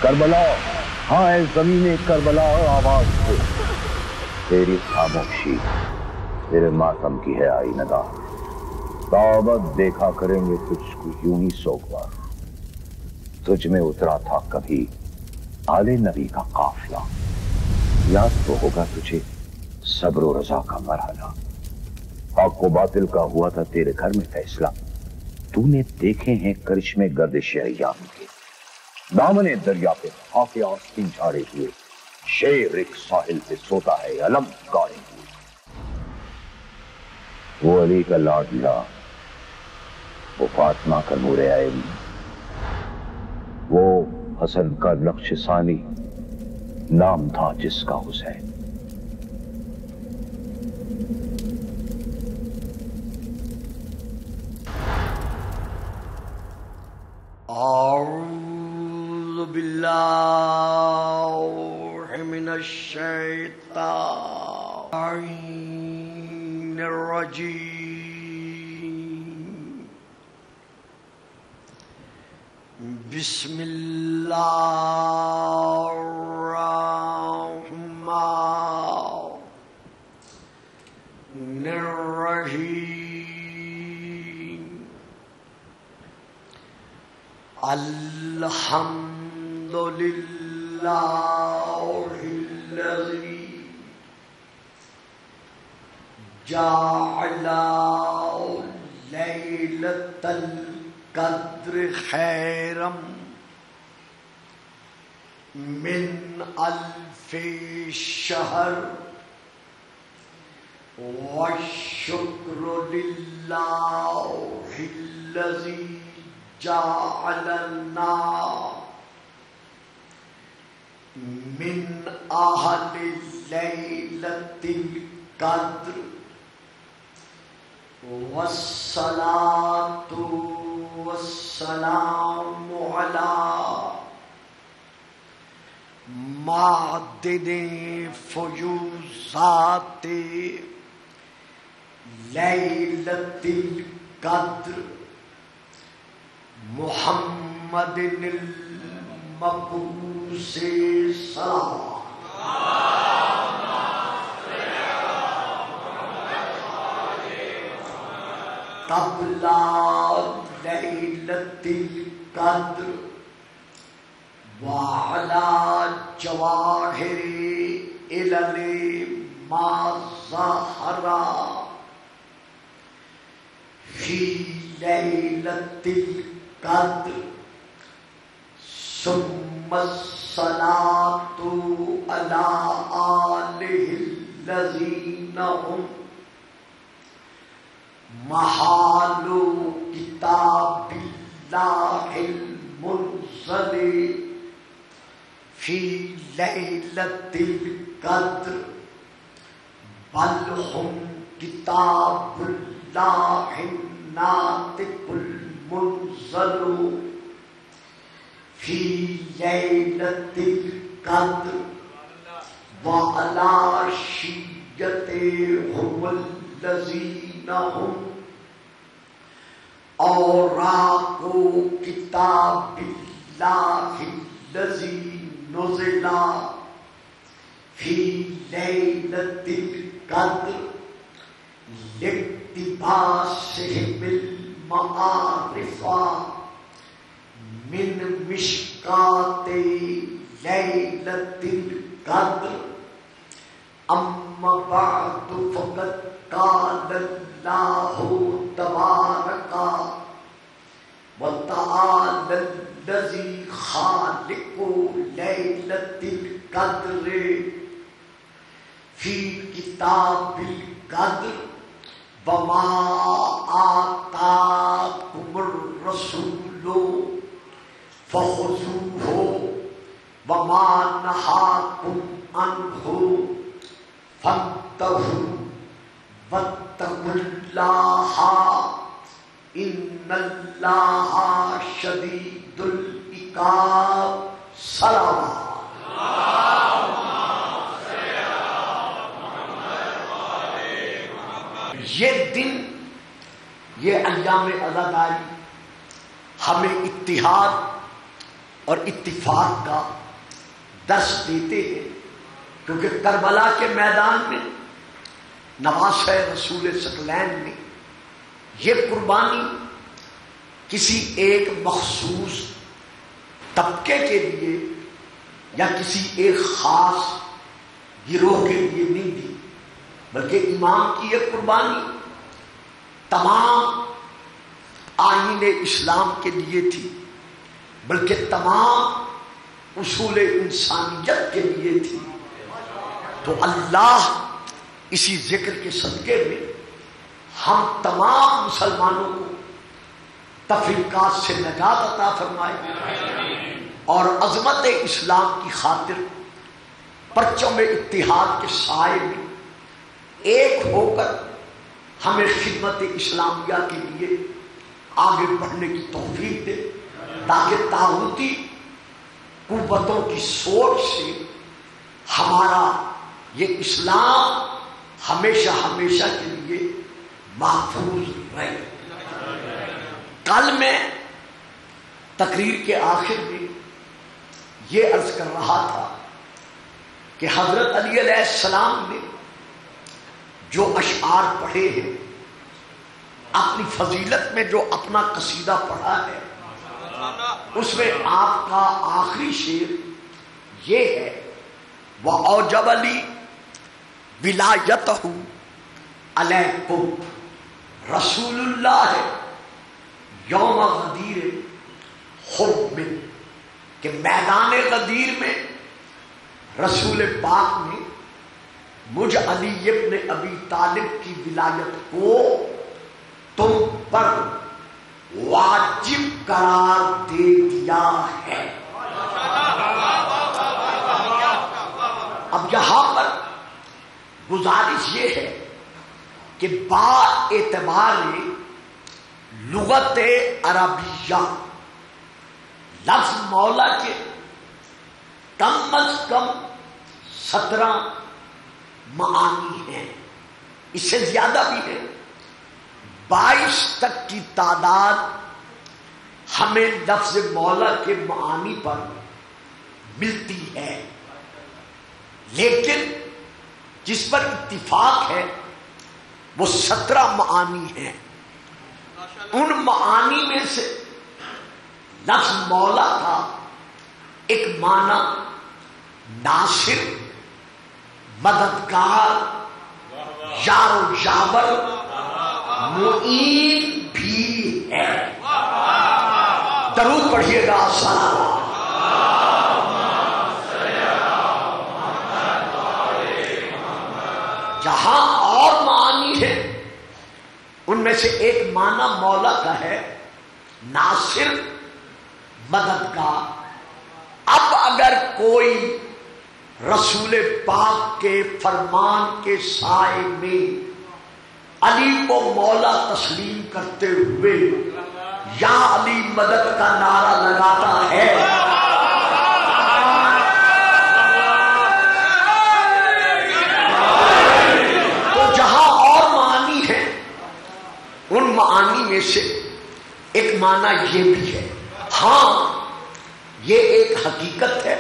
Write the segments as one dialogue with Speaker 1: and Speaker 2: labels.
Speaker 1: کربلا، ہاں اے زمین کربلا آواز دے، تیری خاموشی تیرے ماتم کی ہے آئینہ دار، تابت دیکھا کریں گے تجھ کو یوں ہی سوگوار، تجھ میں اترا تھا کبھی آل نبی کا قافلہ، یاد تو ہوگا تجھے صبر و رضا کا مرحلہ، حق و باطل کا ہوا تھا تیرے گھر میں فیصلہ، تو نے دیکھے ہیں کرشمے گردش ایام کے، دامن دریا پہ خاک آستین جھاڑے ہوئے، شیر ایک ساحل پہ سوتا ہے علم گاڑے ہوئے، وہ علی کا لاڈلا، وہ فاطمہ کا نور عین، وہ حسن کا نقش ثانی، نام تھا جس کا حسین۔
Speaker 2: اعوذ باللہ من الشیطان الرجیم، بسم اللہ الرحمن الرحیم، الحمد للہ الذی جعل لیلۃ القدر خیرا من الف شہر، والشکر للہ الذی جعلنا من اہل لیلۃ القدر، والصلاۃ والسلام علی معدن فیوضات لیلۃ القدر، محمد المبعوث قبل لیلۃ القدر، وعلی جواہر علل ما ظہر فی لیلۃ القدر، ثم الصلاۃ علی آلہ الذین هم محال کتاب اللہ المنزل فی لیلۃ القدر، بل هم کتاب اللہ الناطق المنزل فی لیلۃ القدر، وعلی شیعتهم الذین هم اوراق کتاب اللہ الذی نزل فی لیلۃ القدر، لاقتباسہم المعارف من مشکات لیلۃ القدر، اما بعد فقد قال اللہ تبارک وتعالی الذی خالق لیلۃ القدر فی کتاب القدر، وما آتاکم الرسول فخذوہ وما نہاکم عنہ فانتہوا واتقوا اللہ ان اللہ شدید العقاب۔ صلوات۔ یہ دن، یہ ایام عزاداری ہمیں اتحاد اور اتفاق کا درس دیتے ہیں، کیونکہ کربلا کے میدان میں نواسہ رسول ثقلین میں یہ قربانی کسی ایک مخصوص طبقے کے لیے یا کسی ایک خاص گروہ کے لیے نہیں دی، بلکہ امام کی یہ قربانی تمام آئین اسلام کے لیے تھی، بلکہ تمام اصول انسانیت کے لیے تھی۔ تو اللہ اسی ذکر کے صدقے میں ہم تمام مسلمانوں کو تفریقات سے نجات عطا فرمائے اور عظمت اسلام کی خاطر پرچم اتحاد کے سائے میں ایک ہو کر ہمیں خدمت اسلامیہ کے لیے آگے بڑھنے کی توفیق دے، تاکہ طاغوتی قوتوں کی سوچ سے ہمارا یہ اسلام ہمیشہ ہمیشہ کے لیے محفوظ رہے۔ کل میں تقریر کے آخر میں یہ عرض کر رہا تھا کہ حضرت علی علیہ السلام نے جو اشعار پڑھے ہیں، اپنی فضیلت میں جو اپنا قصیدہ پڑھا ہے، اس میں آپ کا آخری شعر یہ ہے وَأَوْجَبَ لِي وِلَایَتَهُ عَلَیکُمْ رسول اللہ یوم غدیر خب میں، کہ میدان غدیر میں رسول پاک نے مجھ علی ابن ابی طالب کی ولایت کو تم پر واجب قرار دے دیا ہے۔ اب یہاں پر گزارش یہ ہے کہ با اعتبار لغت عربیہ لفظ مولا کے کم از کم 17 معانی ہیں، اس سے زیادہ بھی ہے، 22 تک کی تعداد ہمیں لفظ مولا کے معانی پر ملتی ہے، لیکن جس پر اتفاق ہے وہ 17 معانی ہیں۔ ان معانی میں سے لفظ مولا کا ایک معنی ناصر، مددگار، یار و یاور، معین بھی ہے۔ درود پڑھیے گا سلام۔ جہاں اور معانی ہے ان میں سے ایک معنی مولا کا ہے ناصر، مددگار۔ اب اگر کوئی رسول پاک کے فرمان کے سائے میں علی کو مولا تسلیم کرتے ہوئے یا علی مدد کا نعرہ لگاتا ہے تو جہاں اور معانی ہے ان معانی میں سے ایک معنی یہ بھی ہے۔ ہاں یہ ایک حقیقت ہے،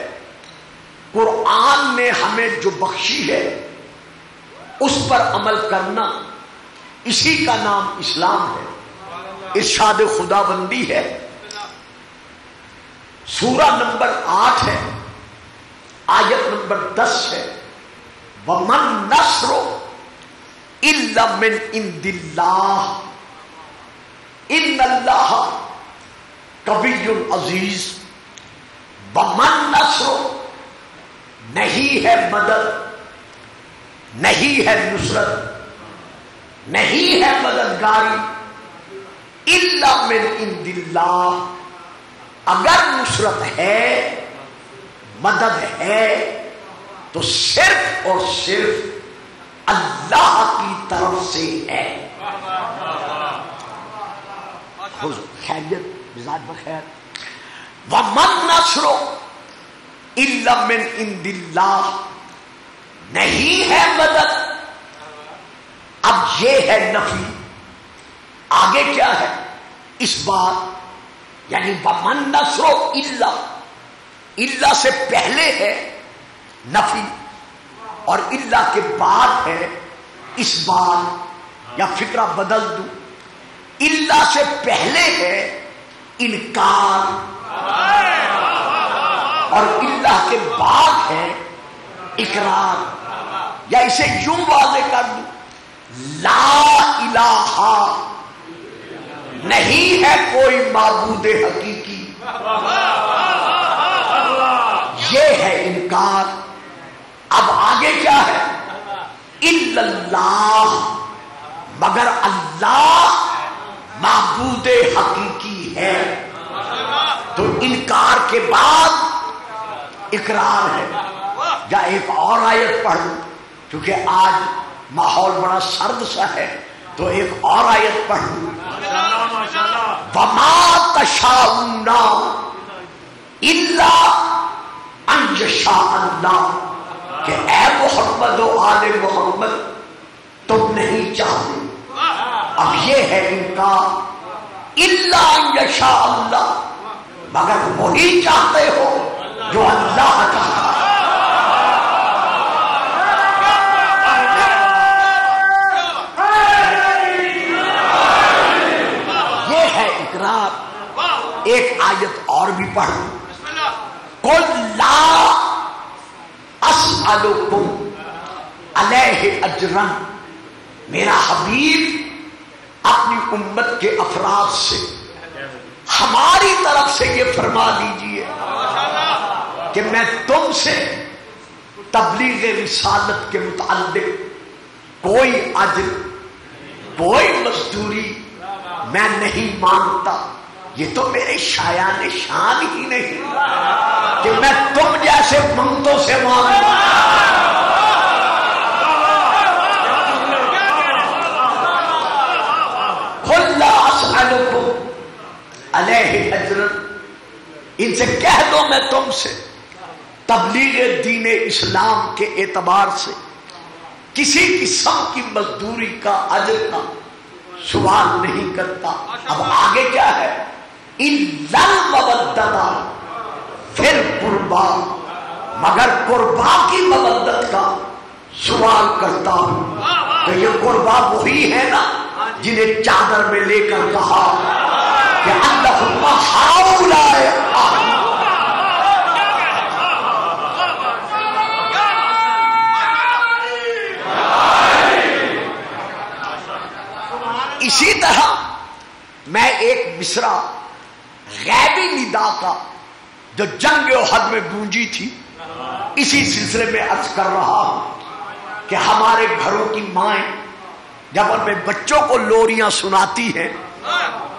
Speaker 2: قرآن نے ہمیں جو بخشی ہے اس پر عمل کرنا، اسی کا نام اسلام ہے، ارشاد خدا بندی ہے۔ سورہ نمبر 8 ہے، آیت نمبر 10 ہے، وَمَن نَصْرُ إِلَّا مِنْ عِنْدِ اللَّهِ إِنَّ اللَّهَ قَوِيٌّ عَزِیزٌ۔ وَمَن نَصْرُ، نہیں ہے مدد، نہیں ہے نصرت، نہیں ہے مددگاری، الا من عند اللہ، اگر نصرت ہے، مدد ہے تو صرف اور صرف اللہ کی طرف سے ہے۔ خیریت، مزاج بخیر۔ وَمَن نَصْرُ إِلَّا مِنْ عِنْدِ اللَّهِ، نہیں ہے مدد۔ اب یہ ہے نفی، آگے کیا ہے؟ اس بات یعنی وَمَن نَصْرُ إِلَّا، الا سے پہلے ہے نفی اور الا کے بعد ہے اس بات، یا فکرہ بدل دوں، الا سے پہلے ہے انکار اور الا کے بعد ہے اقرار، یا اسے یوں واضح کر دوں، لا الہ نہیں ہے کوئی معبود حقیقی، یہ ہے انکار۔ اب آگے کیا ہے؟ الا اللہ، مگر اللہ معبود حقیقی ہے۔ تو انکار کے بعد اقرار ہے۔ یا ایک اور آیت پڑھ لوں کیونکہ آج ماحول بڑا سرد سا ہے، تو ایک اور آیت پڑھ لوں، وَمَا تَشَاءُونَ إِلَّا أَن يَشَاءَ اللَّهُ، کہ اے محمد و آل محمد تم نہیں چاہتے۔ اب یہ ہے انکار، إِلَّا أَن يَشَاءَ اللَّهُ، مگر وہی چاہتے ہو جو اللہ چاہتا ہے۔ ایک آیت اور بھی پڑھ، قُلْ لَا أَسْأَلُكُمْ عَلَيْهِ أَجْرًا، میرا حبیب اپنی امت کے افراد سے ہماری طرف سے یہ فرما دیجئے کہ میں تم سے تبلیغ رسالت کے متعلق کوئی اجر، کوئی مزدوری میں نہیں مانگتا۔ یہ تو میرے شایان شان ہی نہیں کہ میں تم جیسے منگتوں سے مانگوں۔ قُلْ لَا أَسْأَلُكُمْ عَلَيْهِ أَجْرًا، ان سے کہہ دو میں تم سے تبلیغ دین اسلام کے اعتبار سے کسی قسم کی مزدوری کا، اجر کا سوال نہیں کرتا۔ اب آگے کیا ہے؟ إِلَّا الْمَوَدَّةَ فِي الْقُرْبَى، مگر قربا کی مودت کا سوال کرتا ہوں۔ تو یہ قربا وہی ہے نا جنہیں چادر میں لے کر کہا کہ اللہم ہؤلاء اسی طرح میں ایک مصرع غیبی ندا کا جو جنگ احد میں گونجی تھی اسی سلسلے میں عرض کر رہا ہوں کہ ہمارے گھروں کی مائیں جب ان میں بچوں کو لوریاں سناتی ہیں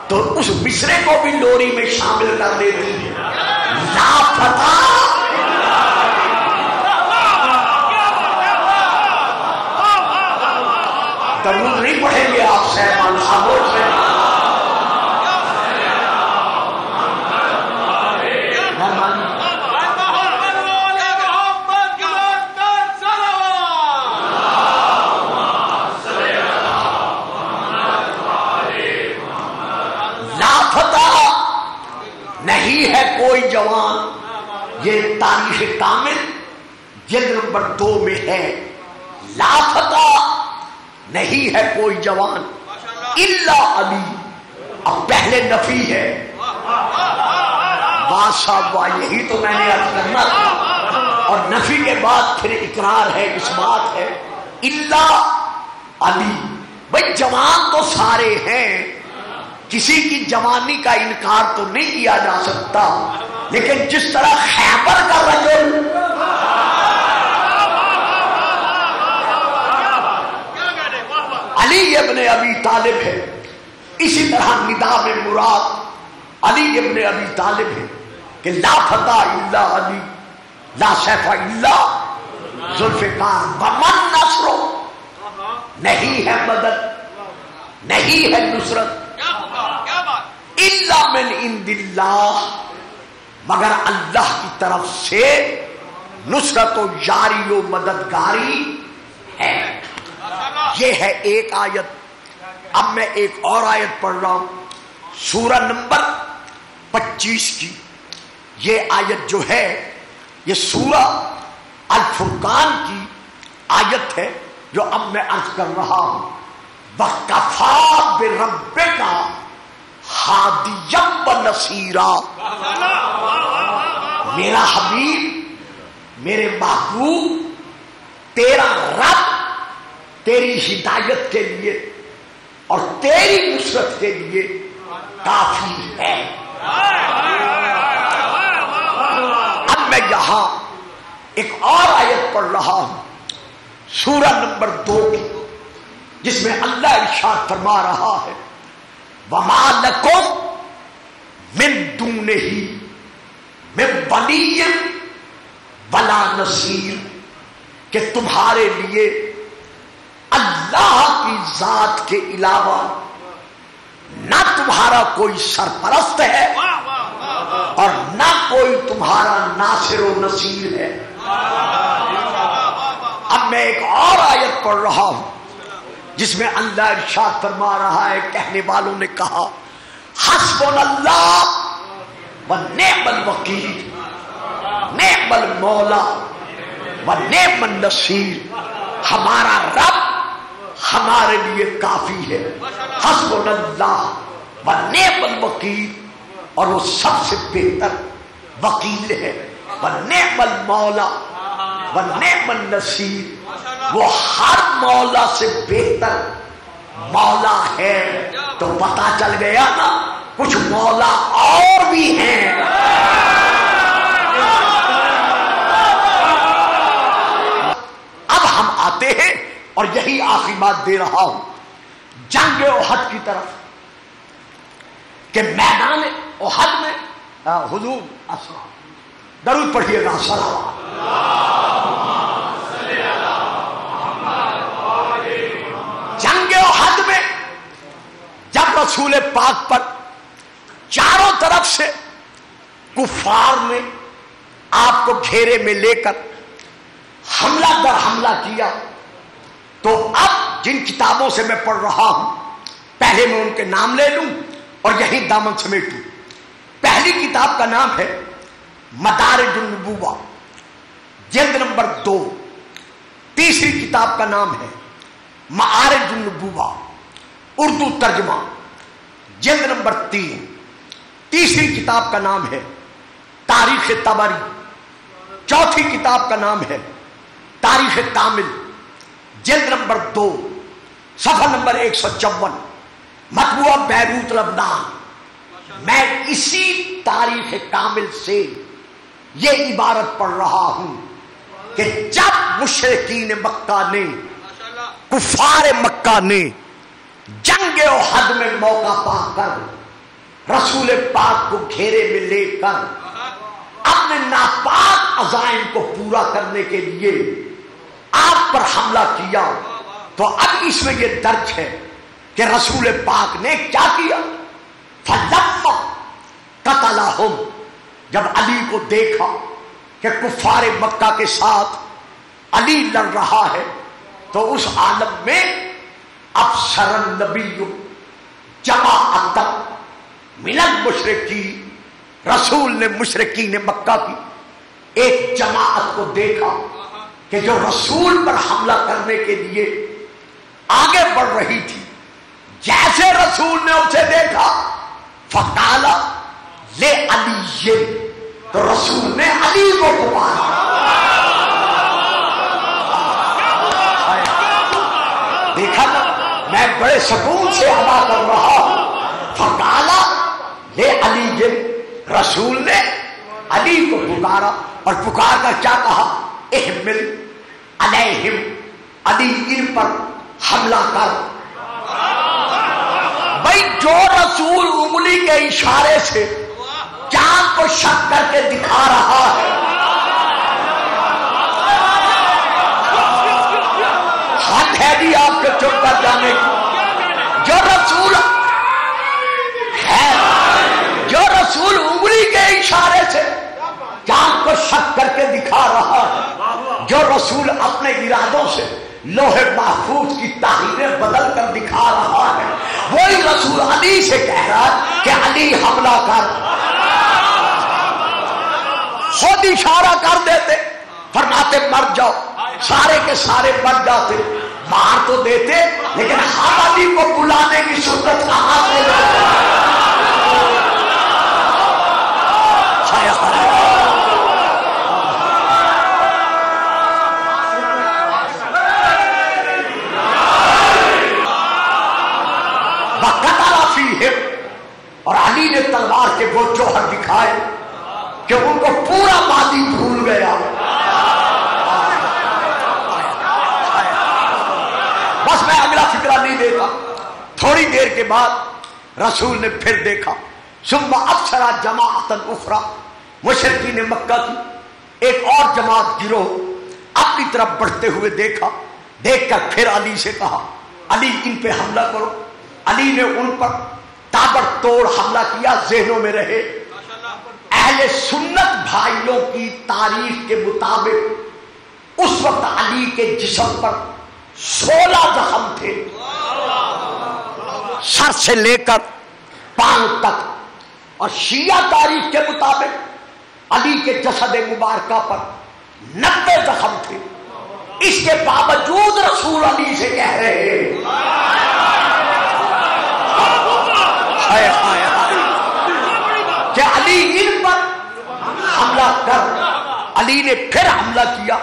Speaker 2: تو اس مصرے کو بھی لوری میں شامل کر دیتی ہیں، لا فتح درود نہیں پڑھیں گے آپ صاحبان خاموش ہیں۔ نہیں ہے کوئی جوان، یہ تاریخ کامل جلد نمبر 2 میں ہے، لا فتح نہیں ہے کوئی جوان الا علی۔ اب پہلے نفی ہے، واہ صاحب واہ، یہی تو میں نے عرض کرنا تھا، اور نفی کے بعد پھر اقرار ہے، اس بات ہے الا علی۔ بھائی جوان تو سارے ہیں، کسی کی جوانی کا انکار تو نہیں کیا جا سکتا، لیکن جس طرح خیبر کا رجل علی ابن ابی طالب ہے، اسی طرح ندا میں مراد علی ابن ابی طالب ہے کہ لا فتح الا علی، لا سیف الا ذوالفقار، ومن نصر، نہیں ہے مدد، نہیں ہے نصرت الا من عند اللہ، مگر اللہ کی طرف سے نصرت و جاری و مددگاری ہے۔ یہ ہے ایک آیت۔ اب میں ایک اور آیت پڑھ رہا ہوں، سورہ نمبر 25 کی، یہ آیت جو ہے یہ سورہ الفرقان کی آیت ہے جو اب میں عرض کر رہا ہوں. وَكَفَىٰ بِرَبِّكَ ہادیًا وَنَصِیرًا. میرا حبیب، میرے محبوب، تیرا رب تیری ہدایت کے لیے اور تیری نصرت کے لیے کافی ہے. اب میں یہاں ایک اور آیت پڑھ رہا ہوں سورہ نمبر 2 کی، جس میں اللہ ارشاد فرما رہا ہے وَمَا لَكُمْ مِن دُونِهِ مِن وَلِيٍّ وَلَا نَصِيرٍ، کہ تمہارے لیے اللہ کی ذات کے علاوہ نہ تمہارا کوئی سرپرست ہے اور نہ کوئی تمہارا ناصر و نصیر ہے. اب میں ایک اور آیت پڑھ رہا ہوں جس میں اللہ ارشاد فرما رہا ہے، کہنے والوں نے کہا حسبنا اللہ ونعم الوکیل نعم المولا ونعم النصیر. ہمارا رب ہمارے لیے کافی ہے. حسبنا اللہ ونعم الوکیل، اور وہ سب سے بہتر وکیل ہے. ونعم المولا ونعم النصیر، وہ ہر مولا سے بہتر مولا ہے. تو پتا چل گیا نا کچھ مولا اور بھی ہیں. اب ہم آتے ہیں اور یہی آخری بات دے رہا ہوں جنگ احد کی طرف، کہ میدان احد میں حضور درود پڑھیے گا صلوات. جنگ احد میں جب رسول پاک پر چاروں طرف سے کفار نے آپ کو گھیرے میں لے کر حملہ در حملہ کیا، تو اب جن کتابوں سے میں پڑھ رہا ہوں پہلے میں ان کے نام لے لوں اور یہی دامن سمیٹوں. پہلی کتاب کا نام ہے مدارج النبوہ جلد نمبر 2. تیسری کتاب کا نام ہے معارج النبوہ اردو ترجمہ جلد نمبر 3. تیسری کتاب کا نام ہے تاریخ طبری. چوتھی کتاب کا نام ہے تاریخ کامل جلد نمبر 2 صفحہ نمبر 154 مطبوعہ بیروت لبنان. میں اسی تاریخ کامل سے یہ عبارت پڑھ رہا ہوں کہ جب مشرکین مکہ نے، کفار مکہ نے جنگ احد میں موقع پا کر رسول پاک کو گھیرے میں لے کر اپنے ناپاک عزائم کو پورا کرنے کے لیے آپ پر حملہ کیا، تو اب اس میں یہ درج ہے کہ رسول پاک نے کیا کیا. فلما قتلہم، جب علی کو دیکھا کہ کفار مکہ کے ساتھ علی لڑ رہا ہے، تو اس عالم میں ابصر النبی جماعت من المشرکین، رسول نے مشرکین مکہ کی ایک جماعت کو دیکھا کہ جو رسول پر حملہ کرنے کے لیے آگے بڑھ رہی تھی. جیسے رسول نے اسے دیکھا فقال لے علی، تو رسول نے علی کو پکارا. دیکھا نا، میں بڑے سکون سے ادا کر رہا ہوں. فقال لے علی، رسول نے علی کو پکارا اور پکار کر کیا کہا، احمل علیہم، علی ان پر حملہ کر. بھائی جو رسول انگلی کے اشارے سے چاند کو شک کر کے دکھا رہا ہے، حد ہے جی آپ کے چپ کر جانے کی. جو رسول ہے، جو رسول انگلی کے اشارے سے چاند کو شک کر کے دکھا رہا ہے، جو رسول اپنے ارادوں سے لوح محفوظ کی تحریریں بدل کر دکھا رہا ہے، وہی رسول علی سے کہہ رہا ہے کہ علی حملہ کر. خود اشارہ کر دیتے، فرماتے مر جاؤ، سارے کے سارے مر جاتے، مار تو دیتے لیکن ہم علی کو بلانے کی صورت کہاں سے اور علی نے تلوار کے وہ جوہر دکھائے کہ ان کو پورا ماضی بھول گیا. بس میں اگلا فکرہ نہیں دیتا. تھوڑی دیر کے بعد رسول نے پھر دیکھا، ثم ابصر جماعۃ اخرى، مشرکین مکہ کی ایک اور جماعت گروہ اپنی طرف بڑھتے ہوئے دیکھا. دیکھ کر پھر علی سے کہا علی ان پہ حملہ کرو. علی نے ان پر تابڑ توڑ حملہ کیا. ذہنوں میں رہے اہل سنت بھائیوں کی تاریخ کے مطابق اس وقت علی کے جسم پر 16 زخم تھے، سر سے لے کر پاؤں تک. اور شیعہ تاریخ کے مطابق علی کے جسد مبارکہ پر 90 زخم تھے. اس کے باوجود رسول علی سے کہہ رہے ہیں کہ علی ان پر حملہ کر. علی نے پھر حملہ کیا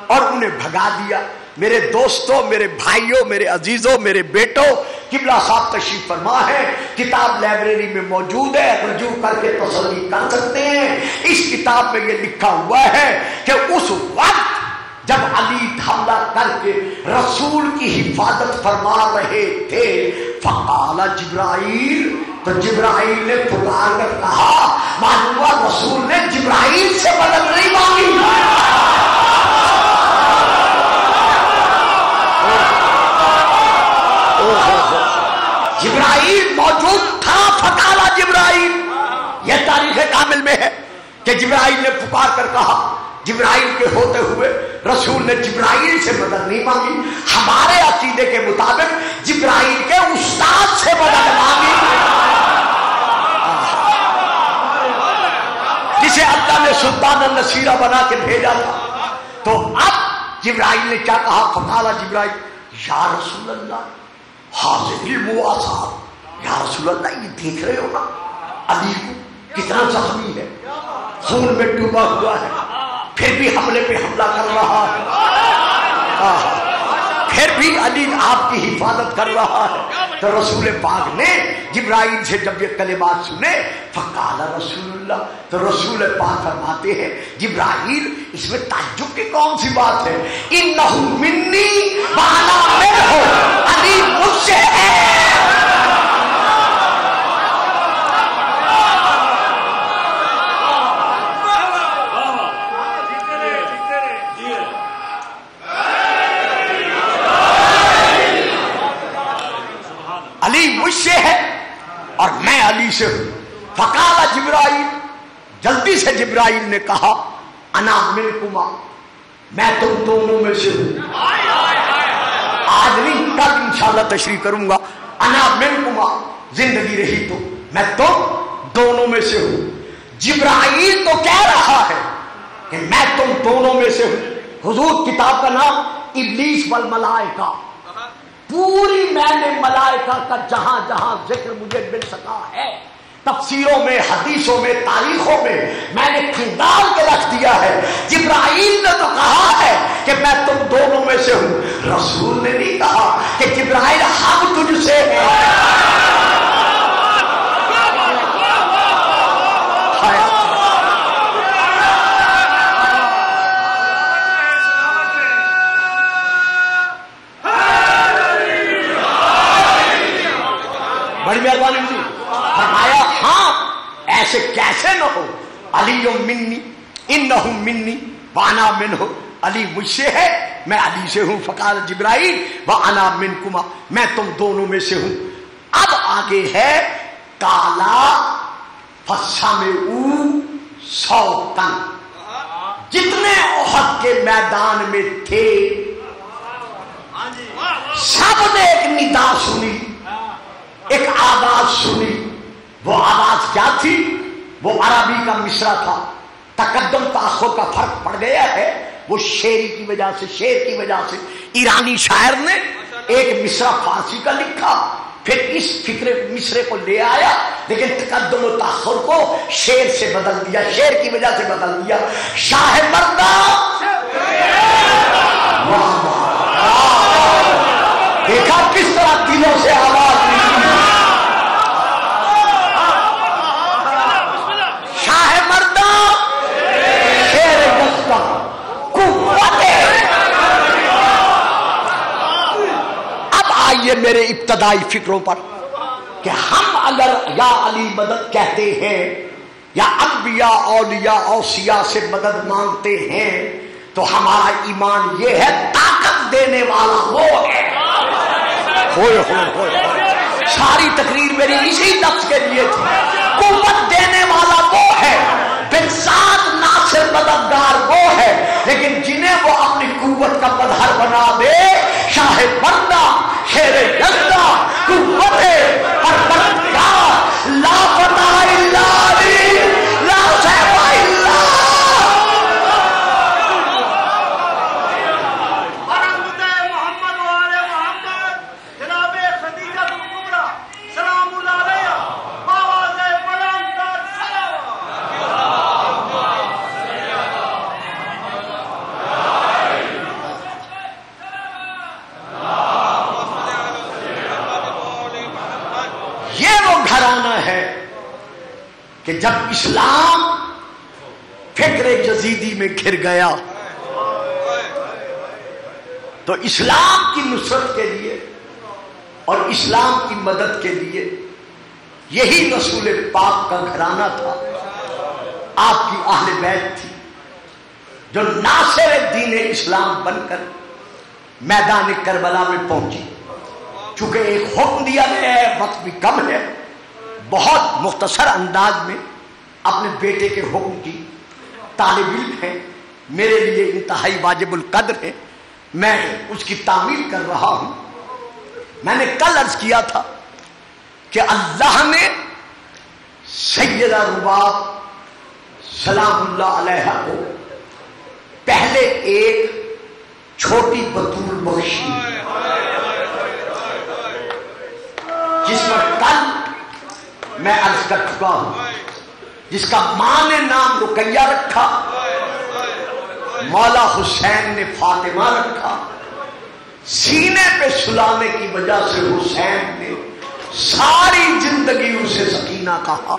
Speaker 2: اور انہیں بھگا دیا. میرے دوستوں، میرے بھائیوں، میرے عزیزوں، میرے بیٹوں، قبلہ صاحب تشریف فرما ہے، کتاب لائبریری میں موجود ہے، رجوع کر کے تسلی کر سکتے ہیں. اس کتاب میں یہ لکھا ہوا ہے کہ اس وقت جب علی حملہ کر کے رسول کی حفاظت فرما رہے تھے، فقال جبرائیل، تو جبرائیل نے پکار کر کہا. معلوم ہوا رسول نے جبرائیل سے مدد نہیں مانگی. جبرائیل موجود تھا. فقال جبرائیل، یہ تاریخ کامل میں ہے کہ جبرائیل نے پکار کر کہا. جبرائیل کے ہوتے ہوئے رسول نے جبرائیل سے مدد نہیں مانگی. ہمارے عقیدے کے مطابق جبرائیل کے استاد سے مدد مانگی، جسے اللہ نے سلطان النصیرہ بنا کے بھیجا تھا. تو اب جبرائیل نے کیا کہا؟ فقال جبرائیل یا رسول اللہ حاضر المواصلات، یا رسول اللہ یہ دیکھ رہے ہو نا علی کو کتنا زخمی ہے، خون میں ڈوبا ہوا ہے، پھر بھی حملے پہ حملہ کر رہا ہے، پھر بھی علی آپ کی حفاظت کر رہا ہے. تو رسول پاک نے جبرائیل سے جب یہ کلمات سنے، فقال رسول اللہ، تو رسول پاک فرماتے ہیں جبرائیل اس میں تعجب کی کون سی بات ہے؟ انہ منی وانا منہ، علی مجھ سے ہے. علی مجھ سے ہے اور میں علی سے ہوں. فقال جبرائیل، جلدی سے جبرائیل نے کہا انا منکما، میں تم دونوں میں سے ہوں. آج نہیں کل انشاءاللہ تشریح کروں گا. انا منکما، زندگی رہی تو میں تم دونوں میں سے ہوں. جبرائیل تو کہہ رہا ہے کہ میں تم دونوں میں سے ہوں. حضور کتاب کا نام ابلیس والملائکہ، پوری میں نے ملائکہ کا جہاں جہاں ذکر مجھے مل سکا ہے، تفسیروں میں، حدیثوں میں، تاریخوں میں نے کھنگال کے رکھ دیا ہے. جبرائیل نے تو کہا ہے کہ میں تم دونوں میں سے ہوں. رسول نے نہیں کہا کہ جبرائیل ہم تجھ سے ہیں. بڑی مہربانی ہوئی. فرمایا ہاں ایسے کیسے نہ ہو. علی منی انہ منی وانا منہ، علی مجھ سے ہے میں علی سے ہوں. فقال جبرائیل وانا منکما، میں تم دونوں میں سے ہوں. اب آگے ہے کالا فسمعوا صوتا، جتنے احد کے میدان میں تھے سب نے ایک ندا سنی، ایک آواز سنی. وہ آواز کیا تھی؟ وہ عربی کا مصرع تھا. تقدم تاخر کا فرق پڑ گیا ہے، وہ شعری کی وجہ سے، شعر کی وجہ سے ایرانی شاعر نے ایک مصرع فارسی کا لکھا، پھر اس فکر مصرے کو لے آیا، لیکن تقدم و تاخر کو شعر سے بدل دیا، شعر کی وجہ سے بدل دیا۔ شاہ مردہ دیکھا کس طرح دلوں سے آواز نکلی، شاہ مردہ شیر جستا قوت۔ اب آئیے میرے ابتدائی فکروں پر کہ ہم اگر یا علی مدد کہتے ہیں یا انبیاء اولیاء اوصیاء سے مدد مانگتے ہیں تو ہمارا ایمان یہ ہے طاقت دینے والا وہ ہے۔ ساری تقریر میری اسی لفظ کے لیے تھی، قوت دینے والا وہ ہے، بالذات ناصر مددگار وہ ہے، لیکن جنہیں وہ اپنی قوت کا مظہر بنا دے، شاہ بندہ شیر جلدہ قوت پروردگار لا فتح الا علی لا سیف الا کہ جب اسلام فکر یزیدی میں گھر گیا تو اسلام کی نصرت کے لیے اور اسلام کی مدد کے لیے یہی رسول پاک کا گھرانہ تھا، آپ کی اہل بیت تھی، جو ناصر دین اسلام بن کر میدان کربلا میں پہنچی۔ چونکہ ایک حکم دیا گیا ہے، وقت بھی کم ہے، بہت مختصر انداز میں اپنے بیٹے کے حکم کی طالب علم ہے، میرے لیے انتہائی واجب القدر ہے، میں اس کی تعمیل کر رہا ہوں۔ میں نے کل عرض کیا تھا کہ اللہ نے سیدہ رباب سلام اللہ علیہ کو پہلے ایک چھوٹی بطول بخشی، جس پر کل میں عرض کر چکا ہوں، جس کا ماں نے نام رقیہ رکھا، مولا حسین نے فاطمہ رکھا، سینے پہ سلانے کی وجہ سے حسین نے ساری زندگی اسے سکینہ کہا۔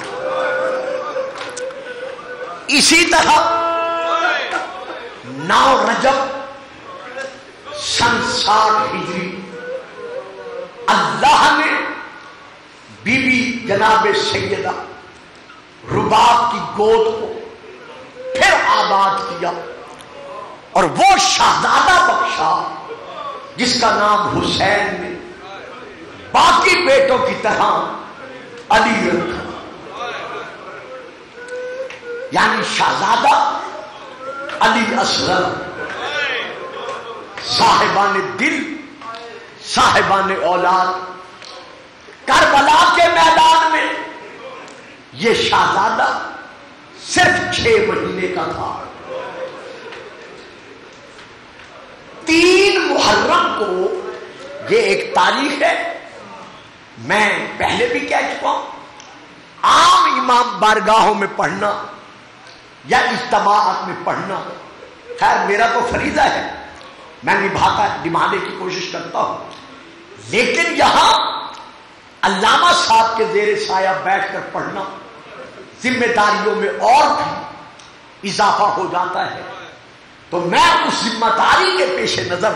Speaker 2: اسی طرح 9 رجب سن 60 ہجری اللہ نے بی بی جناب سیدہ رباب کی گود کو پھر آباد کیا اور وہ شہزادہ بخشا جس کا نام حسین نے باقی بیٹوں کی طرح علی رکھا، یعنی شہزادہ علی اصغر، صاحبان دل، صاحبان اولاد۔ کربلا کے میدان میں یہ شہزادہ صرف 6 مہینے کا تھا۔ 3 محرم کو یہ ایک تاریخ ہے، میں پہلے بھی کہہ چکا ہوں، عام امام بارگاہوں میں پڑھنا یا اجتماعات میں پڑھنا، خیر میرا تو فریضہ ہے، میں نبھانے کی کوشش کرتا ہوں، لیکن یہاں علامہ صاحب کے زیر سایہ بیٹھ کر پڑھنا ذمہ داریوں میں اور بھی اضافہ ہو جاتا ہے، تو میں اس ذمہ داری کے پیش نظر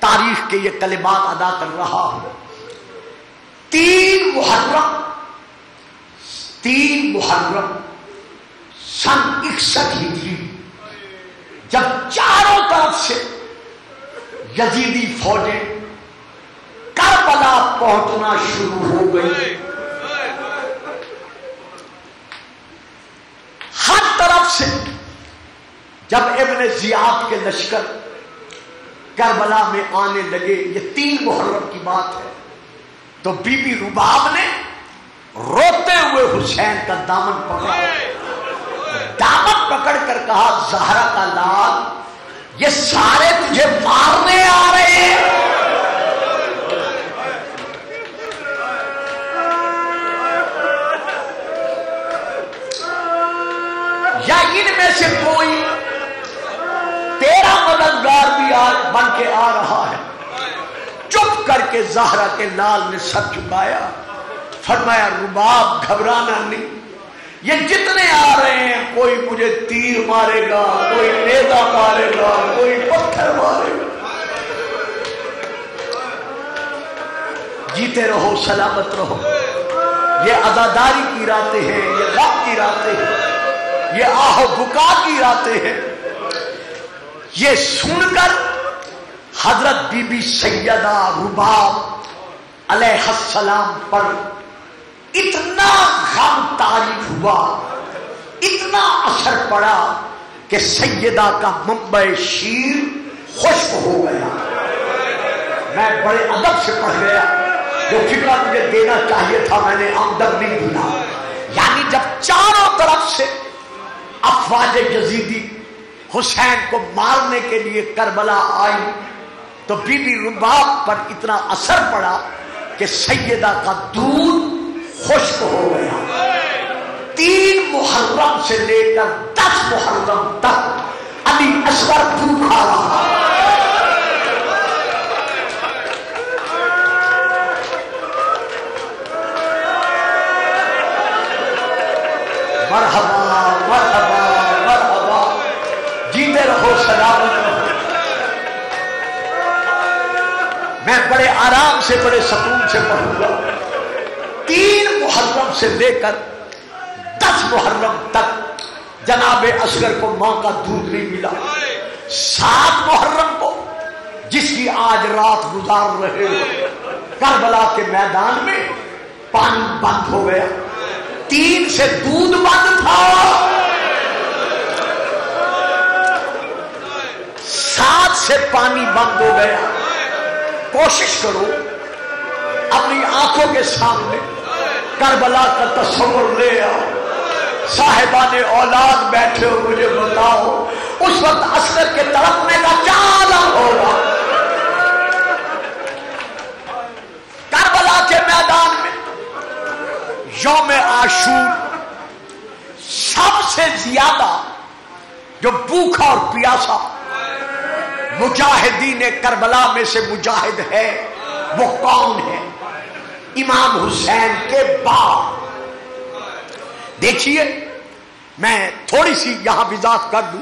Speaker 2: تاریخ کے یہ کلمات ادا کر رہا ہوں۔ 3 محرم سن 61 ہجری جب چاروں طرف سے یزیدی فوجیں کربلا پہنچنا شروع ہو گئی، ہر طرف سے جب ابن زیاد کے لشکر کربلا میں آنے لگے، یہ 3 محرم کی بات ہے، تو بی بی رباب نے روتے ہوئے حسین کا دامن پکڑا دامن پکڑ کر کہا زہرا کا لال یہ سارے تجھے مارنے آ رہے ہیں. یا ان میں سے کوئی تیرا مددگار بھی آج بن کے آ رہا ہے. چپ کر کے زہرا کے لال نے سر چکایا. فرمایا رباب گھبرانا نہیں, یہ جتنے آ رہے ہیں کوئی مجھے تیر مارے گا, کوئی نیزہ مارے گا, کوئی پتھر مارے گا. جیتے رہو, سلامت رہو. یہ عزاداری کی راتیں ہیں, یہ غم کی راتیں ہیں, یہ آہ و بکا کی راتیں ہیں. یہ سن کر حضرت بی بی سیدہ رباب علیہ السلام پر اتنا غم طاری ہوا, اتنا اثر پڑا کہ سیدہ کا منبع شیر خشک ہو گیا. میں بڑے ادب سے پڑھ گیا, جو فکر مجھے دینا چاہیے تھا میں نے آمدن نہیں دیا. یعنی جب چاروں طرف سے افواج یزیدی حسین کو مارنے کے لیے کربلا آئی تو بی بی رباب پر اتنا اثر پڑا کہ سیدہ کا دودھ خشک ہو گیا. 3 محرم سے لے کر 10 محرم تک علی اصغر بھوکا رہا. مرحبا مرحبا مرحبا, جیتے رہو, سلامت رہو. میں بڑے آرام سے بڑے سکون سے پڑھوں گا. 3 محرم سے لے کر 10 محرم تک جناب اصغر کو ماں کا دودھ نہیں ملا. 7 محرم کو جس کی آج رات گزار رہے ہو, کربلا کے میدان میں پانی بند ہو گیا. 3 سے دودھ بند تھا, 7 سے پانی بند ہو گیا. کوشش کرو اپنی آنکھوں کے سامنے کربلا کا تصور لے آؤ. صاحبان اولاد بیٹھے ہو, مجھے بتاؤ اس وقت اصغر کے تڑپنے کا کیا عالم ہوگا. کربلا کے میدان میں یوم عاشور سب سے زیادہ جو بھوکا اور پیاسا مجاہدین کربلا میں سے مجاہد ہے وہ کون ہے؟ امام حسین کے باپ. دیکھیے میں تھوڑی سی یہاں وضاحت کر دوں.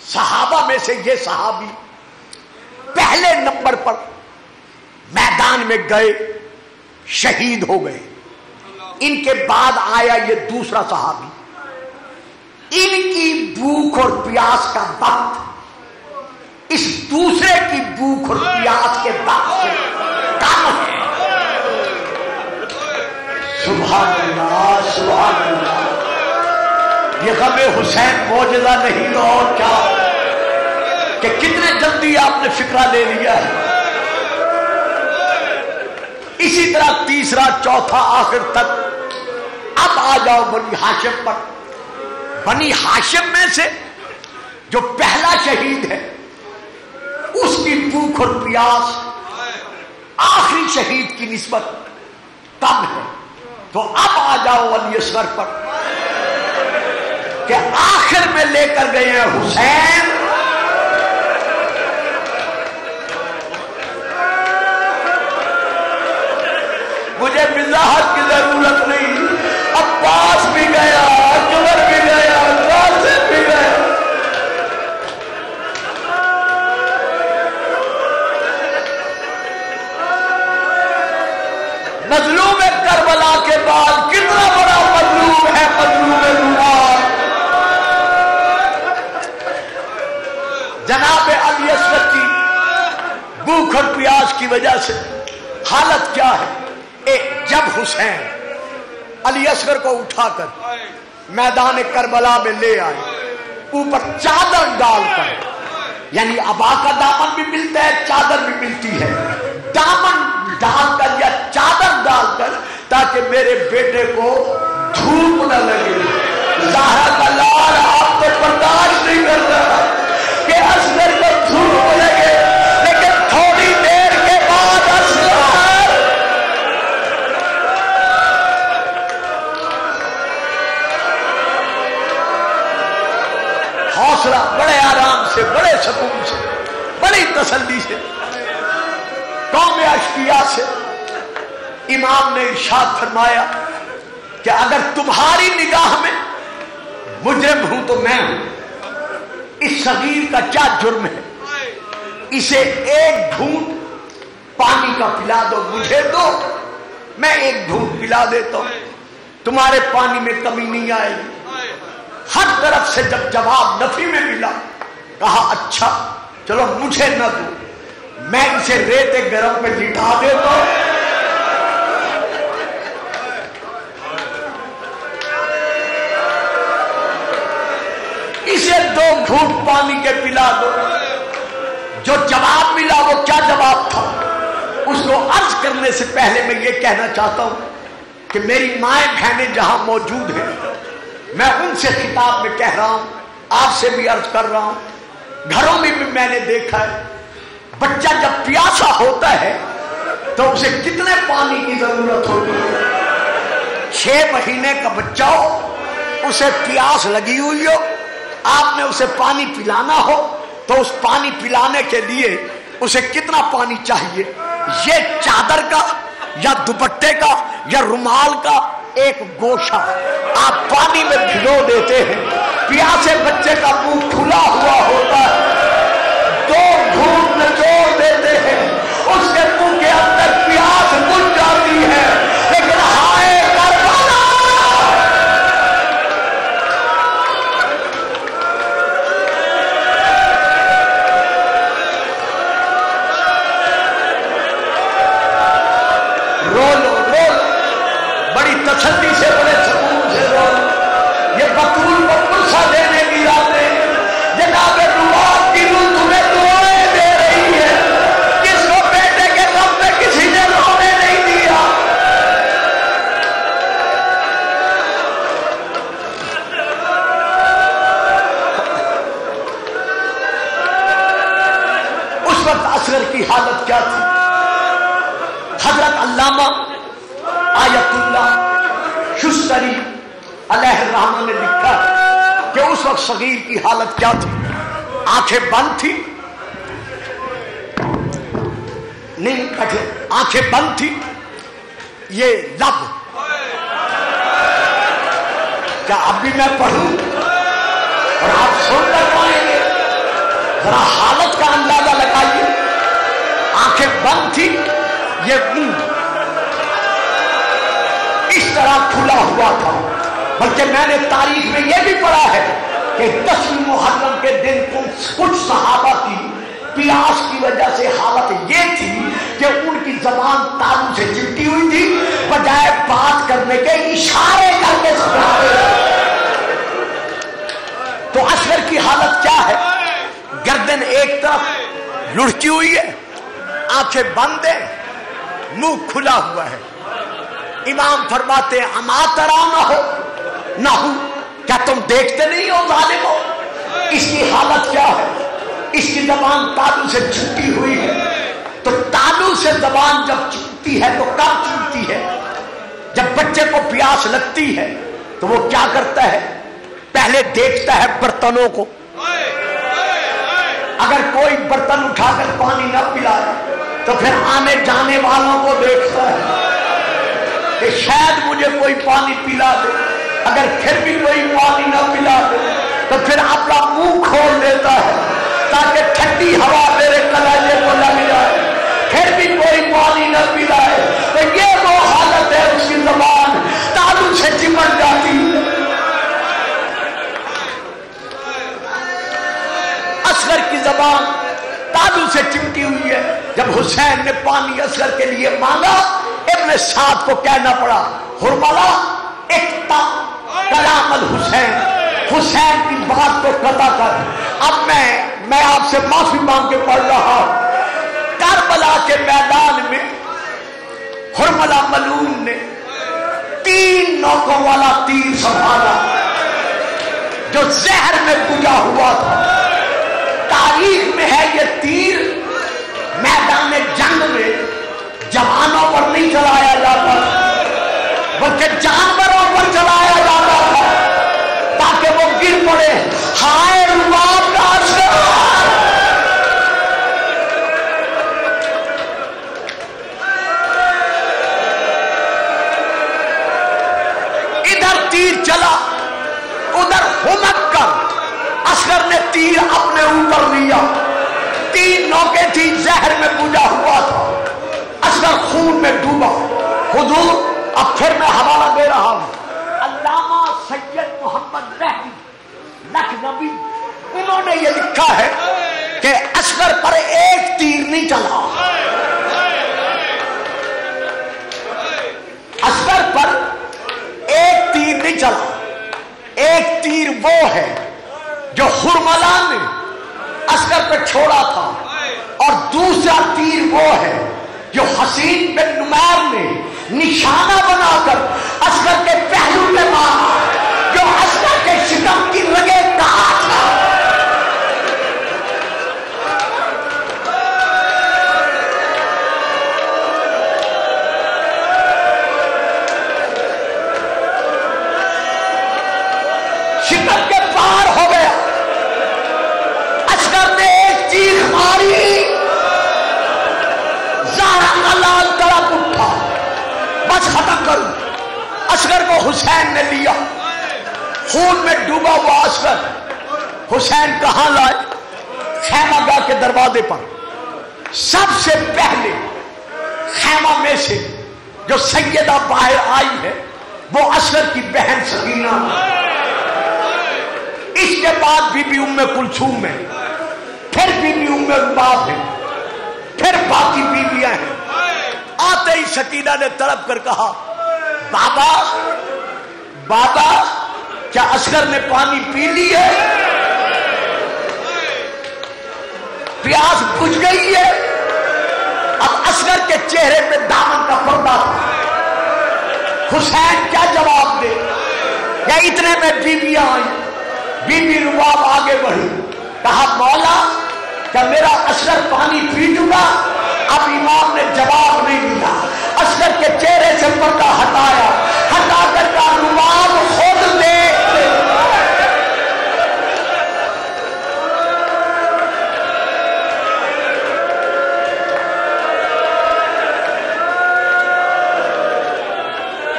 Speaker 2: صحابہ میں سے یہ صحابی پہلے نمبر پر میدان میں گئے, شہید ہو گئے. ان کے بعد آیا یہ دوسرا صحابی. ان کی بھوک اور پیاس کا وقت اس دوسرے کی بھوک اور پیاس کے وقت سے کم ہے. سبحان اللہ سبحان اللہ. یہ غم حسین معجزہ نہیں تو اور کیا, کہ کتنے جلدی آپ نے فکرہ لے لیا ہے. اسی طرح تیسرا چوتھا آخر تک. اب آ جاؤ بنی ہاشم پر. بنی ہاشم میں سے جو پہلا شہید ہے اس کی بھوک اور پیاس آخری شہید کی نسبت کم ہے. تو اب آ جاؤ علی اصغر پر کہ آخر میں لے کر گئے ہیں حسین. مجھے وضاحت کی ضرورت نہیں. عباس بھی گیا, اکبر بھی گیا, قاسم بھی گیا. مظلوم کربلا کے بعد کتنا بڑا مظلوم ہے مظلوم رباب. جناب علی اصغر کی بھوک اور پیاس کی وجہ سے حالت کیا ہے. جب حسین علی اصغر کو اٹھا کر میدان کربلا میں لے آئے, اوپر چادر ڈال کر, یعنی ابا کا دامن بھی ملتا ہے, چادر بھی ملتی ہے, دامن ڈال کر یا چادر ڈال کر تاکہ میرے بیٹے کو دھوپ نہ لگے, زہرا کا لال آپ کو برداشت نہیں کر رہا کہ اصغر کو دھوپ لگے، لیکن تھوڑی دیر کے بعد اصغر حوصلہ بڑے آرام سے، بڑے سکون سے، بڑی تسلی سے، قوم اشقیاء سے امام نے ارشاد فرمایا کہ اگر تمہاری نگاہ میں مجرم ہوں تو میں ہوں، اس صغیر کا کیا جرم ہے، اسے ایک گھونٹ پانی کا پلا دو، مجھے دو، میں ایک گھونٹ پلا دیتا ہوں، تمہارے پانی میں کمی نہیں آئے گی۔ ہر طرف سے جب جواب نفی میں ملا، کہا اچھا چلو مجھے نہ دو، میں اسے ریت گرم پہ لٹا دیتا ہوں، اسے 2 گھونٹ پانی کے پلا دو۔ جو جواب ملا وہ کیا جواب تھا، اس کو عرض کرنے سے پہلے میں یہ کہنا چاہتا ہوں کہ میری مائیں بہنیں جہاں موجود ہیں، میں ان سے خطاب میں کہہ رہا ہوں، آپ سے بھی عرض کر رہا ہوں، گھروں میں بھی میں نے دیکھا ہے، بچہ جب پیاسا ہوتا ہے تو اسے کتنے پانی کی ضرورت ہوتی ہے۔ 6 مہینے کا بچہ ہو، اسے پیاس لگی ہوئی ہو، آپ نے اسے پانی پلانا ہو تو اس پانی پلانے کے لیے اسے کتنا پانی چاہیے؟ یہ چادر کا یا دوپٹے کا یا رومال کا ایک گوشہ آپ پانی میں بھگو دیتے ہیں، پیاسے بچے کا منہ کھلا ہوا ہوتا ہے، 2 گھونٹ نچوڑ دیتے ہیں، اس کے منہ کے اندر پیاس بجھ جاتی ہے، لیکن ہائے کربلا، رو لو رو لو، بڑی تسلی سے، بڑے سکون سے رو لو۔ یہ بطول کو غصہ دینے کی راتیں، جناب روات کی روح تمہیں دعائیں دے رہی ہے، کس کو بیٹے کے غم میں کسی نے رونے نہیں دیا۔ اس وقت اصغر کی حالت کیا تھی؟ حضرت علامہ آیت اللہ شستری علیہ الرحمہ نے لکھا کہ اس وقت صغیر کی حالت کیا تھی؟ آنکھیں بند تھی، نہیں کٹے، آنکھیں بند تھی، یہ لب، کیا اب بھی میں پڑھوں اور آپ سن کر پائیں گے؟ ذرا حالت کا اندازہ لگائیے، آنکھیں بند تھی، یہ منہ اس طرح کھلا ہوا تھا، بلکہ میں نے تاریخ میں یہ بھی پڑھا ہے کہ 10 محرم کے دن کچھ صحابہ کی پیاس کی وجہ سے حالت یہ تھی کہ ان کی زبان تالو سے چپٹی ہوئی تھی، بجائے بات کرنے کے اشارے کر کے سکھاتے۔ تو اصغر کی حالت کیا ہے؟ گردن ایک طرف لڑکی ہوئی ہے، آنکھیں بند ہیں، منہ کھلا ہوا ہے۔ امام فرماتے ہیں اما ترا نہ ہو، کیا تم دیکھتے نہیں ہو ظالم ہو؟ اس کی حالت کیا ہے؟ اس کی زبان تالو سے چپٹی ہوئی ہے، تو تالو سے زبان جب چپٹی ہے تو کب چپٹی ہے؟ جب بچے کو پیاس لگتی ہے تو وہ کیا کرتا ہے؟ پہلے دیکھتا ہے برتنوں کو، اگر کوئی برتن اٹھا کر پانی نہ پلائے تو پھر آنے جانے والوں کو دیکھتا ہے کہ شاید مجھے کوئی پانی پلا دے، اگر پھر بھی کوئی پانی نہ پلا دے تو پھر اپنا منہ کھول دیتا ہے تاکہ ٹھنڈی ہوا میرے کلیجے کو لگ جائے، پھر بھی کوئی پانی نہ پلائے تو یہ وہ حالت ہے، اس کی زبان تالو سے چمٹ جاتی ہے۔ اصغر کی زبان تالو سے چمٹی ہوئی ہے۔ جب حسین نے پانی اصغر کے لیے مانگا، ابن سعد کو کہنا پڑا حرملہ اقطع کلام الحسین، حسین کی بات کو قطع کر۔ اب میں آپ سے معافی مانگ کے پڑھ رہا ہوں، کربلا کے میدان میں حرملہ ملعون نے 3 نوکوں والا تیر سنبھالا، جو زہر میں بجھا ہوا تھا. تاریخ میں ہے یہ تیر میدان جنگ میں جوانوں پر نہیں چلایا جاتا بلکہ جانوروں پر چلایا جاتا تھا تاکہ وہ گر پڑے. ہائے رباب کا اثر. ادھر تیر چلا ادھر ہمک کر اصغر نے تیر اپنے اوپر لیا. 3 نوکیں تھی زہر میں بجھا ہوا تھا. اصغر خون میں ڈوبا. حضور اب پھر میں حوالہ دے رہا ہوں علامہ سید محمد رحمی لکھنوی انہوں نے یہ لکھا ہے کہ اصغر پر ایک تیر نہیں چلا. اصغر پر ایک تیر نہیں چلا. ایک تیر وہ ہے جو حرملہ نے اصغر پہ چھوڑا تھا اور دوسرا تیر وہ ہے جو حسین بن نمیر نے نشانہ بنا کر اصغر کے پہلو میں مارا جو اصغر کے شکم کی رگیں کاٹ تھا. شکم کے پار ہو گیا. اصغر نے ایک چیخ ماری. زہرا کا لال تڑپ اٹھا. بس ختم کروں. اصغر کو حسین نے لیا. خون میں ڈوبا ہوا اصغر حسین کہاں لائے؟ خیمہ گاہ کے دروازے پر. سب سے پہلے خیمہ میں سے جو سیدہ باہر آئی ہے وہ اصغر کی بہن سکینہ. اس کے بعد بی بی ام کلثوم ہے, پھر بی بی ام رباب ہے, پھر باقی بیویاں ہیں. آتے ہی سکینہ نے تڑپ کر کہا بابا بابا کیا اصغر نے پانی پی لی ہے؟ پیاس بجھ گئی ہے؟ اب اصغر کے چہرے پہ دامن کا پردہ تھا. حسین کیا جواب دے؟ یا اتنے میں بیویاں آئیں. بی بی رباب آگے بڑھی. کہا مولا کیا میرا اصغر پانی پی چکا؟ اب امام نے جواب نہیں دیا. اصغر کے چہرے سے پردہ ہٹایا. ہٹا کر کہا رباب خود دیکھ.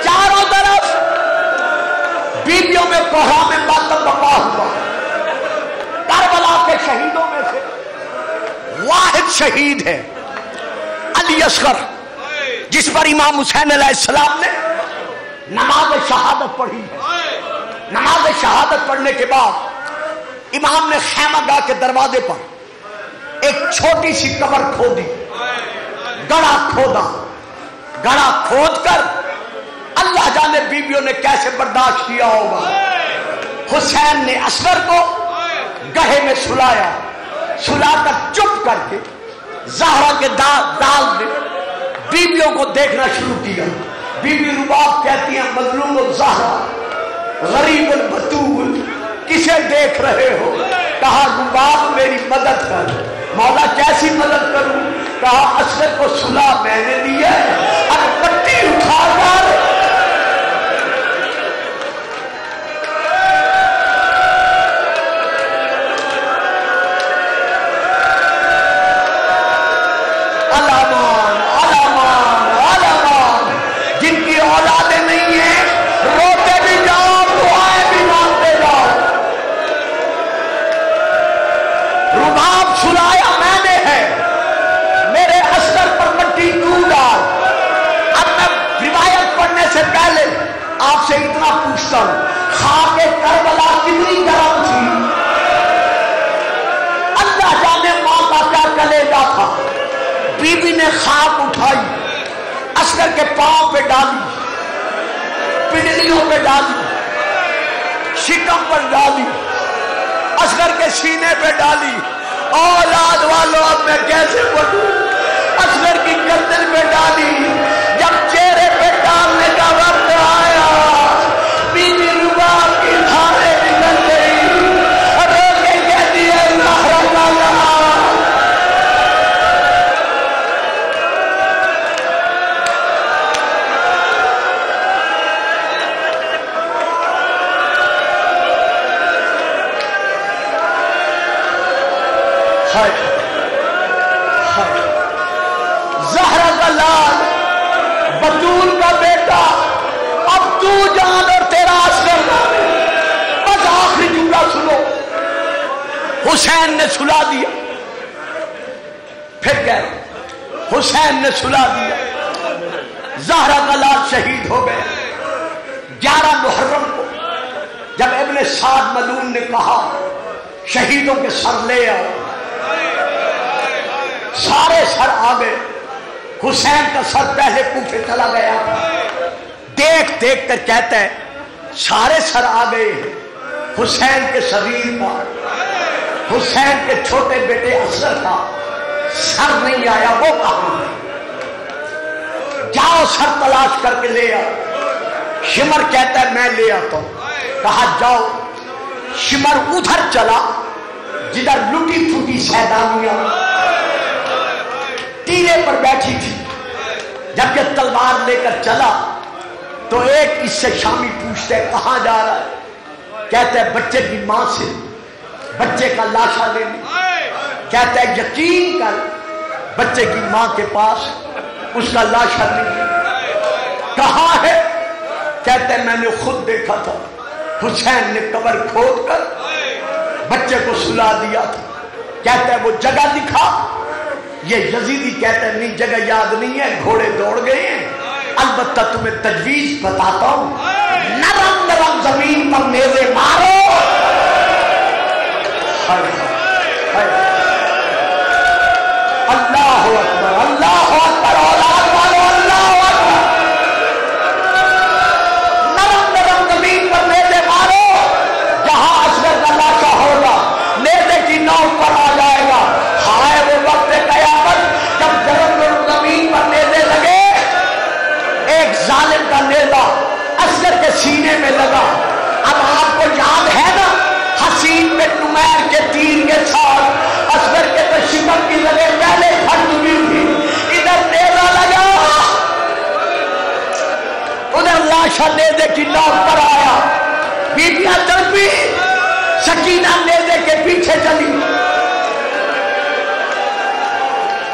Speaker 2: چاروں طرف بیویوں میں کوہرام میں ماتم بپا ہوا. کربلا کے شہیدوں میں سے واحد شہید ہے علی اصغر, جس پر امام حسین علیہ السلام نے نماز شہادت پڑھی ہے. نماز شہادت پڑھنے کے بعد امام نے خیمہ گاہ کے دروازے پر ایک چھوٹی سی قبر کھودی. گڑھا کھودا. گڑھا کھود کر اللہ جانے بیویوں نے کیسے برداشت کیا ہوگا. حسین نے اصغر کو گڑھے میں سلایا. سلا کر چپ کر کے زہرا کے دال نے بیویوں کو دیکھنا شروع کیا. بی بی رباب کہتی ہیں مظلوم الزہرا غریب البتول کسے دیکھ رہے ہو؟ کہا رباب میری مدد کر. مولا کیسی مدد کروں؟ کہا اصغر کو سلا میں نے دیا ہے, اب پٹی اٹھا کر آپ سے اتنا پوچھتا ہوں خاک کربلا کتنی گرم تھی؟ اللہ جانے ماں کا کیا کلیجہ تھا. بی بی نے خاک اٹھائی, اصغر کے پاؤں پہ ڈالی, پنڈلیوں پہ ڈالی, شکم پر ڈالی, اصغر کے سینے پہ ڈالی. اولاد والوں اب میں کیسے پڑھوں؟ اصغر کی گردن پہ ڈالی. جب چہرے پہ ڈالنے کا وقت آیا بی بی رباب کی دھاریں نکل گئی. زہرا کا لال، بطول کا بیٹا، اب تو جان اور تیرا اصغر نام۔ بس آخری جملہ سنو، حسین نے سلا دیا، پھر کہہ رہا حسین نے سلا دیا، زہرا کا لال شہید ہو گئے۔ 11 محرم کو جب ابن سعد ملعون نے کہا شہیدوں کے سر لے آؤ، سارے سر آ گئے۔ حسین کا سر پہلے کوفے چلا گیا، دیکھ دیکھ کر کہتا ہے سارے سر آ گئے، حسین کے شریر کا، حسین کے چھوٹے بیٹے اصغر کا سر نہیں آیا، وہ کہاں ہے؟ جاؤ سر تلاش کر کے لے آؤ۔ شمر کہتا ہے میں لے آتا ہوں۔ کہا جاؤ۔ شمر ادھر چلا جدھر لٹی پھوٹی سیدانیاں ٹیلے پر بیٹھی تھی۔ جب یہ تلوار لے کر چلا تو ایک اس سے شامی پوچھتے کہاں جا رہا ہے؟ کہتے ہیں بچے کی ماں سے بچے کا لاشا لینے۔ کہتا ہے یقین کر بچے کی ماں کے پاس اس کا لاشا نہیں۔ کہاں ہے؟ کہتے ہیں میں نے خود دیکھا تھا، حسین نے قبر کھود کر بچے کو سلا دیا تھا۔ کہتے ہیں وہ جگہ دکھا۔ یہ یزیدی کہتے ہیں نہیں جگہ یاد نہیں ہے، گھوڑے دوڑ گئے ہیں، البتہ تمہیں تجویز بتاتا ہوں، نرم نرم زمین پر نیزے مارو۔ اللہ اکبر، اللہ اکبر، اولاد والو اللہ اکبر۔ نرم نرم زمین پر نیزے مارو، جہاں اصغر کا لاشا ہوگا نیزے کی نوک پر آ جائے گا۔ ہائے وہ وقت قیامت جب نرم نرم زمین پر نیزے لگے، ایک ظالم کا نیزہ اصغر کے سینے میں لگا۔ اب آپ کو یاد ہے نا حسین پہ نمیر کے تیر کے ساتھ اصغر کے تو شکم کی لگے پہلے پھٹ چکی تھی، ادھر نیزہ لگا، ادھر لاشا نیزے کی نوک پر آیا۔ بیٹیاں تڑپی، سکینہ نیزے کے پیچھے چلی۔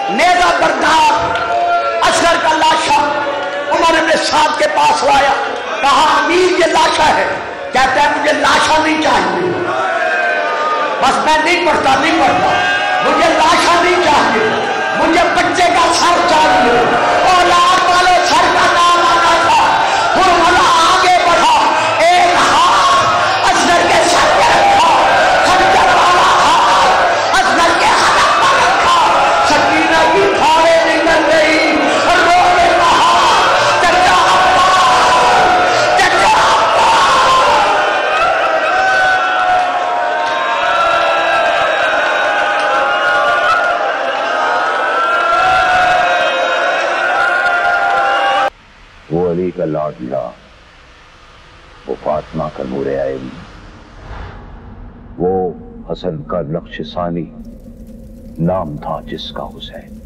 Speaker 2: نیزہ بردار اصغر کا لاشا عمر بن سعد کے پاس لایا۔ کہا امیر یہ لاشا ہے۔ کہتا ہے مجھے لاشا نہیں چاہیے، بس میں نہیں پڑھتا مجھے لاشا نہیں چاہیے، مجھے بچے کا سر چاہیے۔ اولاد والے سر کا نام آنا تھا۔ حرملا آگے بڑھا، ایک ہاتھ اصغر کے سر پہ رکھا، خنجر والا ہاتھ اصغر کے حلق پر رکھا۔ سکینہ کی دھاریں نکل رہی، رو کے کہا چچا عباس، چچا عباس۔
Speaker 1: وہ علی کا لاڈلا، وہ فاطمہ کا نور عین، وہ حسن کا نقش ثانی، نام تھا جس کا حسین۔